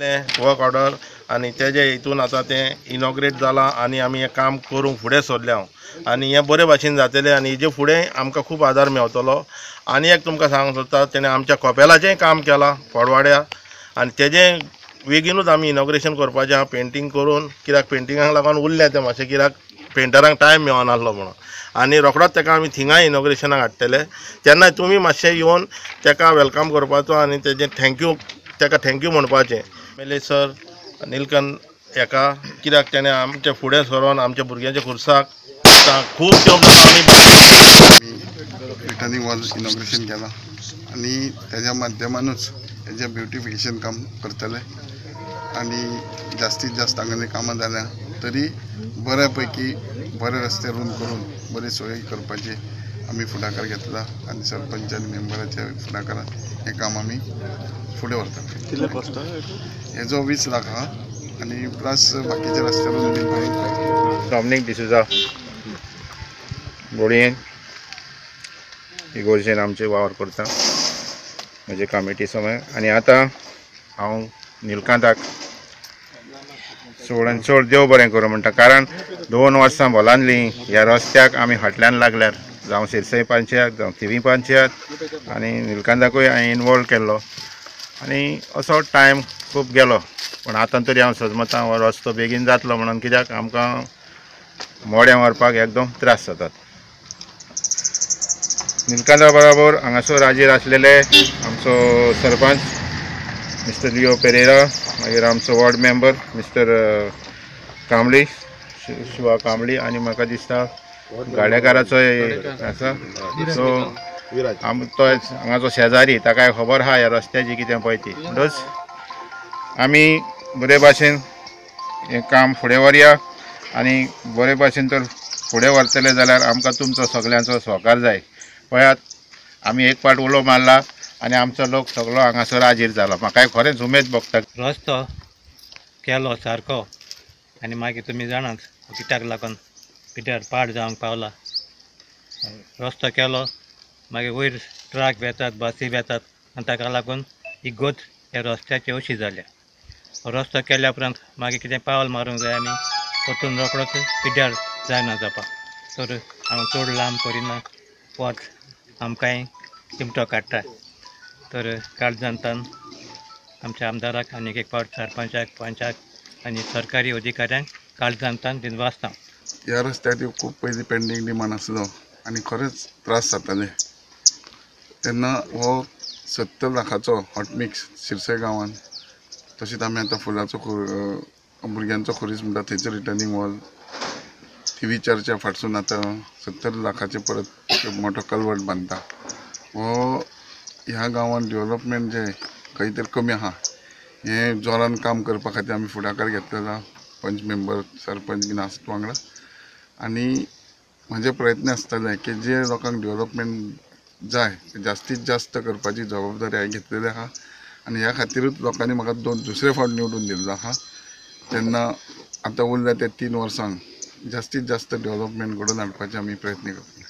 Work order आणि तेजे हितून आता तें इनॉग्रेट जालां आणि आमी हें काम करूंक फुडें सरल्या आणि हें बरे भाशेन जातलें आणि हेजे फुडें आमकां खूब आदार मेळटलो। आनी एक तुमकां सांगूंक सोदता, तेणें आमच्या कपेलाचेंय काम केलां फोडवाड्या आणि तेजें बेगीनूच आमी इनॉग्रेशन करपाचें आहा पेंटींग करून, कित्याक पेंटिंगाक लागून उरलें तें मातशें, कित्याक पेंटरांक टायम मेळनासलो म्हणून। आनी रोखडोच तेका आमी थिंगाय इनॉग्रेशनाक हाडटले, तेन्ना तुमी मातशें येवन तेका वेलकम करपाचो आणि तेजें थँक्यू म्हणपाचें। एमएलए सर नीलकंठ हेका, कित्याक तेणें आमचे फुडें सरोन आमच्या भुरग्यांच्या खुर्साक खूब रिटर्निंग वॉल इनॉग्रेशन केला आणि त्याच्या माध्यमानूच हेजें ब्युटिफिकेशन काम करतले आणि जास्तीत जास्त हांगासर कामां जाल्या तरी बऱ्यापैकी बरे रस्ते रुंद करून बरी सोय करपाची आमी फुडाकार घेतला आणि सरपंच आनी मेंबराच्या फुडाकारान हें काम आमी फुडें व्हरतले। हेजो 20 लाख आहा आणि प्लस बाकीचे रस्ते रुंद करून डॉमिनिक डिसुजा बोडयेन इगोर्जेन आमचे वावर करता म्हजे कमिटी समय। आणि आतां हांव निलकांताक चड आनी चड देव बरें करूं म्हणटा, कारण 2 वर्सां भोलांतलीं ह्या रस्त्याक आमी फाटल्यान लागल्यार, जावं शिरसय पंचायत जावं थिवी पंचायत, आनी निलकांताकूय हांवें इनवॉल्व केल्लो आनी असो टायम खूब गेलो। पण आतां तरी हांव सजमतां हो रस्तो बेगीन जातलो म्हणून, कित्याक आमकां मोड्यां व्हरपाक एकदम त्रास जातात। निलकांता बरोबर हांगासर हाजीर आसलेले आमचो सरपंच मिस्टर लिओ पेरेरा, मागीर आमचो ward member mister Kambli Shiva Kambli, आनी म्हाका दिसता गाडेकाराचोय आसा, सो तो हांगाचो शेजारी, ताकाय खबर आहा ह्या रस्त्याची कितें पळय ती। म्हणटच आमी बरे भाशेन हें काम फुडें व्हरया आनी बरे भाशेन तर फुडें व्हरतले जाल्यार आमकां तुमचो सगळ्यांचो सहकार जाय। पळयात, आमी एक पाट उलो मारला आनी आमचो लोक सगळो हांगासर हाजीर जालो, म्हाकाय खरेंच उमेद भोगता। रस्तो केलो सारको आनी मागीर तुमी जाणात कित्याक लागून पिड्ड्यार पाड जावंक पावला। रस्तो केलो मागीर वयर ट्रक येतात, बसी येतात आनी ताका लागून इगोत ह्या रस्त्याची अशी जाल्या। रस्तो केल्या उपरांत मागीर कितें पावल मारूंक जाय आमी, परतून रोखडोच पिड्ड्यार जायना जावपाक। तर हांव चड लांब करिना, वच आमकांय चिमटो काडटा। तर काळजांतान आमच्या आमदाराक आनी एक फावट सरपंचाक, पंचाक आनी सरकारी अधिकाऱ्यांक काळजांतान दिनवासता। ह्या रस्त्याचेर खूब पयलीं पेंडींग डिमांड आसलो आनी खरेंच त्रास जाताले, तेन्ना हो 70 लाखाचो हॉट मिक्स शिरसय गांवांत, तशेंच आमी आतां फुलाचो भुरग्यांचो खोरीस म्हणटा थंयचो रिटर्निंग वॉल, थिवी चर्चा फाटसून आतां 70 लाखाचे परत मोठो कल्वर्ट बांदता। हो ह्या गांवांत डेव्हलपमेंट जे खंय तरी कमी आहा, हें जोरान काम करपा खातीर आमी फुडाकार घेतलेलो आहा, पंच मेंबर सरपंच बीन आसता वांगडा। आनी म्हजे प्रयत्न आसतले की जे लोकांक डेव्हलपमेंट जाय जास्तीत जास्त करपाची जबाबदारी हांवें घेतलेली आहा आनी ह्या खातीरूच लोकांनी म्हाका दुसरे फावट निवडून दिल्लो आहा। तेन्ना आतां उरल्या ते 3 वर्सांक जास्तीत जास्त डेव्हलपमेंट घडोवन हाडपाचे आमी प्रयत्न करतले।